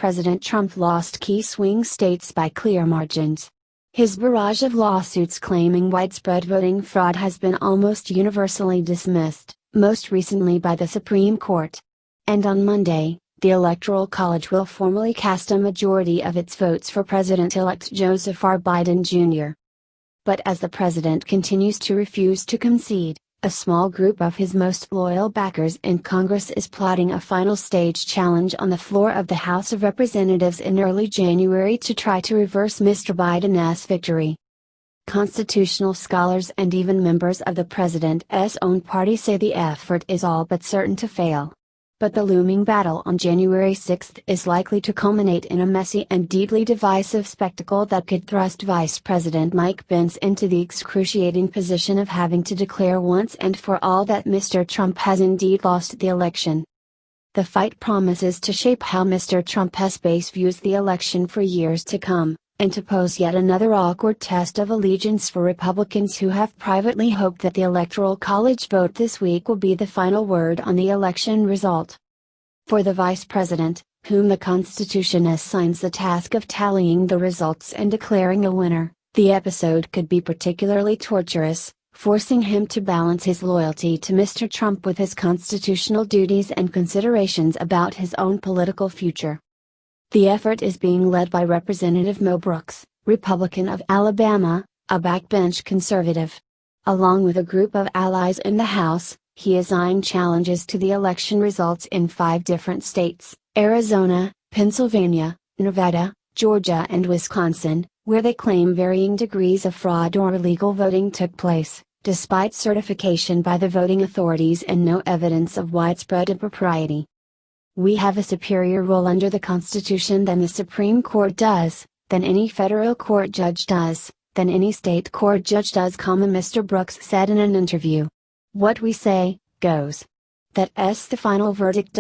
President Trump lost key swing states by clear margins. His barrage of lawsuits claiming widespread voting fraud has been almost universally dismissed, most recently by the Supreme Court. And on Monday, the Electoral College will formally cast a majority of its votes for President-elect Joseph R. Biden Jr. But as the president continues to refuse to concede, a small group of his most loyal backers in Congress is plotting a final stage challenge on the floor of the House of Representatives in early January to try to reverse Mr. Biden's victory. Constitutional scholars and even members of the president's own party say the effort is all but certain to fail. But the looming battle on January 6 is likely to culminate in a messy and deeply divisive spectacle that could thrust Vice President Mike Pence into the excruciating position of having to declare once and for all that Mr. Trump has indeed lost the election. The fight promises to shape how Mr. Trump's base views the election for years to come, and to pose yet another awkward test of allegiance for Republicans who have privately hoped that the Electoral College vote this week will be the final word on the election result. For the Vice President, whom the Constitution assigns the task of tallying the results and declaring a winner, the episode could be particularly torturous, forcing him to balance his loyalty to Mr. Trump with his constitutional duties and considerations about his own political future. The effort is being led by Representative Mo Brooks, Republican of Alabama, a backbench conservative. Along with a group of allies in the House, he is eyeing challenges to the election results in 5 different states: Arizona, Pennsylvania, Nevada, Georgia and Wisconsin, where they claim varying degrees of fraud or illegal voting took place, despite certification by the voting authorities and no evidence of widespread impropriety. We have a superior role under the Constitution than the Supreme Court does, than any federal court judge does, than any state court judge does, Mr. Brooks said in an interview. What we say, goes. That's the final verdict.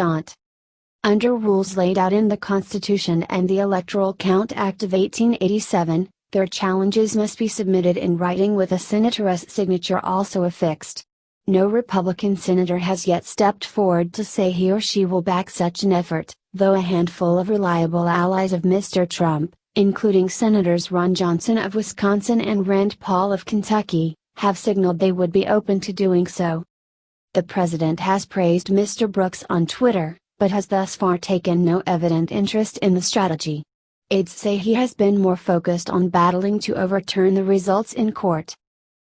Under rules laid out in the Constitution and the Electoral Count Act of 1887, their challenges must be submitted in writing with a senator's signature also affixed. No Republican senator has yet stepped forward to say he or she will back such an effort, though a handful of reliable allies of Mr. Trump, including Senators Ron Johnson of Wisconsin and Rand Paul of Kentucky, have signaled they would be open to doing so. The president has praised Mr. Brooks on Twitter, but has thus far taken no evident interest in the strategy. Aides say he has been more focused on battling to overturn the results in court.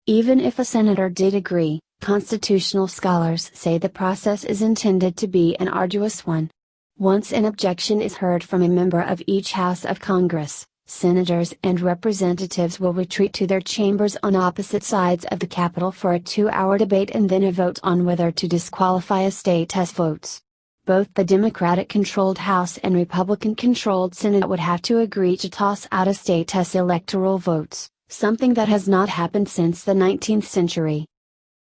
Even if a senator did agree, constitutional scholars say the process is intended to be an arduous one. Once an objection is heard from a member of each house of Congress, senators and representatives will retreat to their chambers on opposite sides of the Capitol for a 2-hour debate and then a vote on whether to disqualify a state as votes. Both the Democratic-controlled House and Republican-controlled Senate would have to agree to toss out a state as electoral votes, something that has not happened since the 19th century.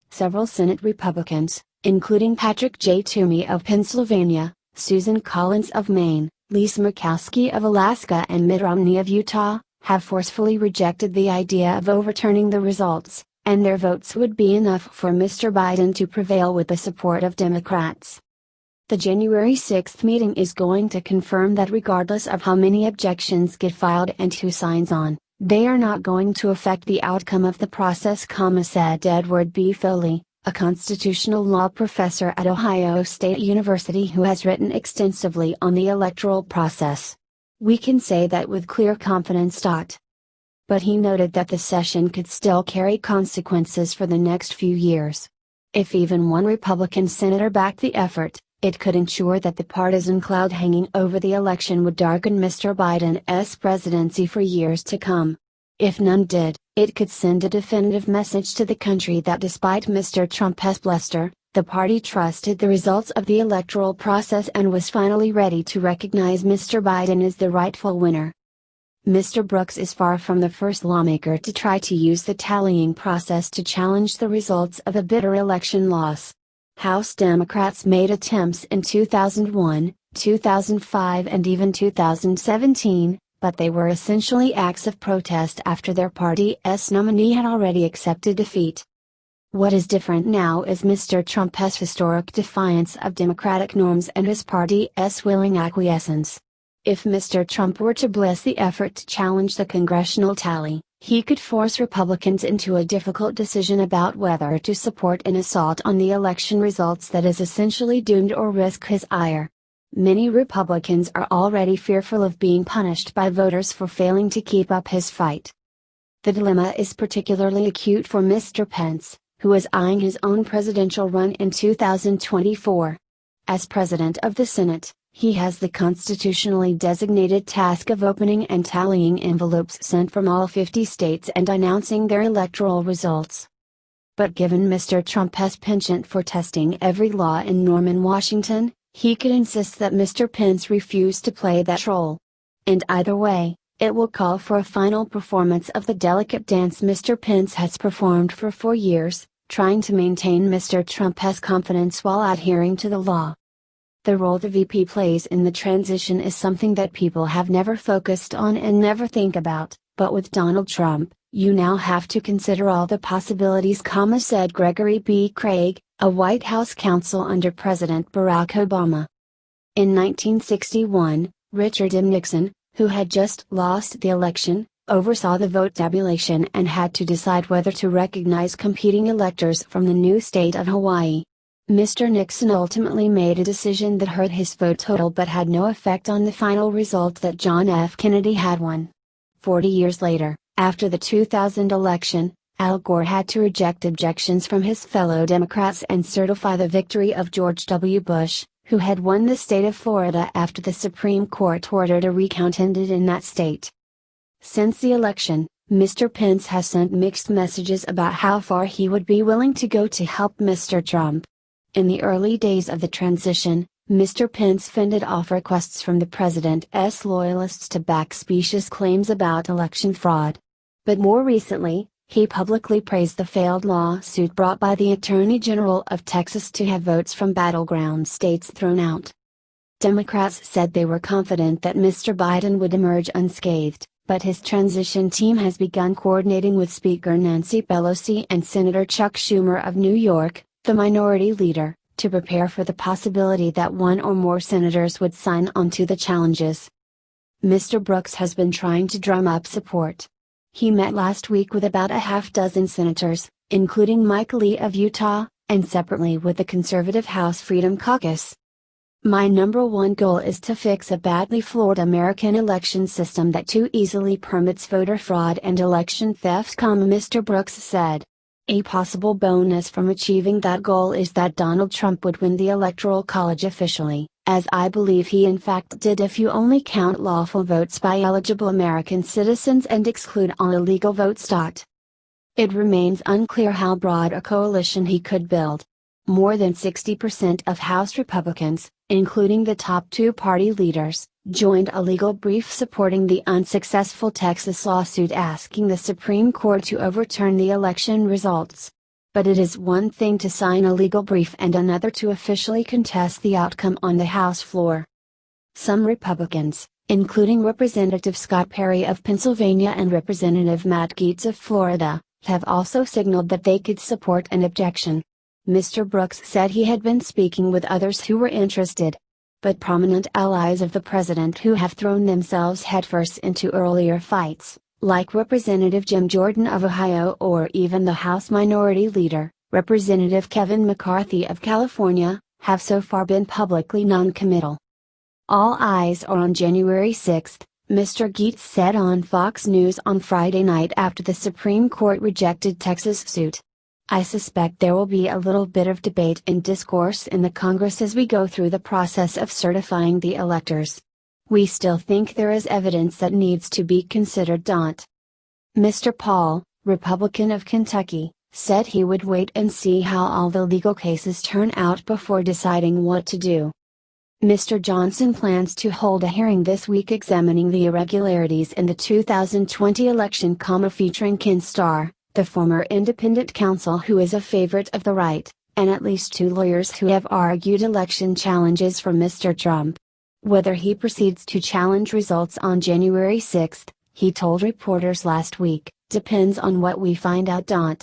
Several Senate Republicans, including Patrick J. Toomey of Pennsylvania, Susan Collins of Maine, Lisa Murkowski of Alaska and Mitt Romney of Utah, have forcefully rejected the idea of overturning the results, and their votes would be enough for Mr. Biden to prevail with the support of Democrats. The January 6 meeting is going to confirm that regardless of how many objections get filed and who signs on, they are not going to affect the outcome of the process, said Edward B. Foley, a constitutional law professor at Ohio State University who has written extensively on the electoral process. We can say that with clear confidence. But he noted that the session could still carry consequences for the next few years. If even one Republican senator backed the effort, it could ensure that the partisan cloud hanging over the election would darken Mr. Biden's presidency for years to come. If none did, it could send a definitive message to the country that despite Mr. Trump's bluster, the party trusted the results of the electoral process and was finally ready to recognize Mr. Biden as the rightful winner. Mr. Brooks is far from the first lawmaker to try to use the tallying process to challenge the results of a bitter election loss. House Democrats made attempts in 2001, 2005 and even 2017, but they were essentially acts of protest after their party's nominee had already accepted defeat. What is different now is Mr. Trump's historic defiance of Democratic norms and his party's willing acquiescence. If Mr. Trump were to bless the effort to challenge the congressional tally, he could force Republicans into a difficult decision about whether to support an assault on the election results that is essentially doomed or risk his ire. Many Republicans are already fearful of being punished by voters for failing to keep up his fight. The dilemma is particularly acute for Mr. Pence, who is eyeing his own presidential run in 2024. As President of the Senate, he has the constitutionally designated task of opening and tallying envelopes sent from all 50 states and announcing their electoral results. But given Mr. Trump has penchant for testing every law in Norman, Washington, he could insist that Mr. Pence refuse to play that role. And either way, it will call for a final performance of the delicate dance Mr. Pence has performed for 4 years, trying to maintain Mr. Trump's confidence while adhering to the law. The role the VP plays in the transition is something that people have never focused on and never think about, but with Donald Trump, you now have to consider all the possibilities, said Gregory B. Craig, a White House counsel under President Barack Obama. In 1961, Richard M. Nixon, who had just lost the election, oversaw the vote tabulation and had to decide whether to recognize competing electors from the new state of Hawaii. Mr. Nixon ultimately made a decision that hurt his vote total but had no effect on the final result that John F. Kennedy had won. 40 years later, after the 2000 election, Al Gore had to reject objections from his fellow Democrats and certify the victory of George W. Bush, who had won the state of Florida after the Supreme Court ordered a recount ended in that state. Since the election, Mr. Pence has sent mixed messages about how far he would be willing to go to help Mr. Trump. In the early days of the transition, Mr. Pence fended off requests from the president's loyalists to back specious claims about election fraud. But more recently, he publicly praised the failed lawsuit brought by the Attorney General of Texas to have votes from battleground states thrown out. Democrats said they were confident that Mr. Biden would emerge unscathed, but his transition team has begun coordinating with Speaker Nancy Pelosi and Senator Chuck Schumer of New York, the minority leader, to prepare for the possibility that one or more senators would sign on to the challenges. Mr. Brooks has been trying to drum up support. He met last week with about a half-dozen senators, including Mike Lee of Utah, and separately with the conservative House Freedom Caucus. My number one goal is to fix a badly flawed American election system that too easily permits voter fraud and election theft, Mr. Brooks said. A possible bonus from achieving that goal is that Donald Trump would win the Electoral College officially, as I believe he in fact did if you only count lawful votes by eligible American citizens and exclude all illegal votes. It remains unclear how broad a coalition he could build. More than 60% of House Republicans, including the top two party leaders, joined a legal brief supporting the unsuccessful Texas lawsuit asking the Supreme Court to overturn the election results. But it is one thing to sign a legal brief and another to officially contest the outcome on the House floor. Some Republicans, including Representative Scott Perry of Pennsylvania and Representative Matt Gaetz of Florida, have also signaled that they could support an objection. Mr. Brooks said he had been speaking with others who were interested. But prominent allies of the president who have thrown themselves headfirst into earlier fights, like Representative Jim Jordan of Ohio or even the House Minority Leader, Representative Kevin McCarthy of California, have so far been publicly non-committal. All eyes are on January 6, Mr. Gaetz said on Fox News on Friday night after the Supreme Court rejected Texas' suit. I suspect there will be a little bit of debate and discourse in the Congress as we go through the process of certifying the electors. We still think there is evidence that needs to be considered. Mr. Paul, Republican of Kentucky, said he would wait and see how all the legal cases turn out before deciding what to do. Mr. Johnson plans to hold a hearing this week examining the irregularities in the 2020 election, featuring Ken Starr, the former independent counsel who is a favorite of the right, and at least two lawyers who have argued election challenges for Mr. Trump. Whether he proceeds to challenge results on January 6, he told reporters last week, depends on what we find out.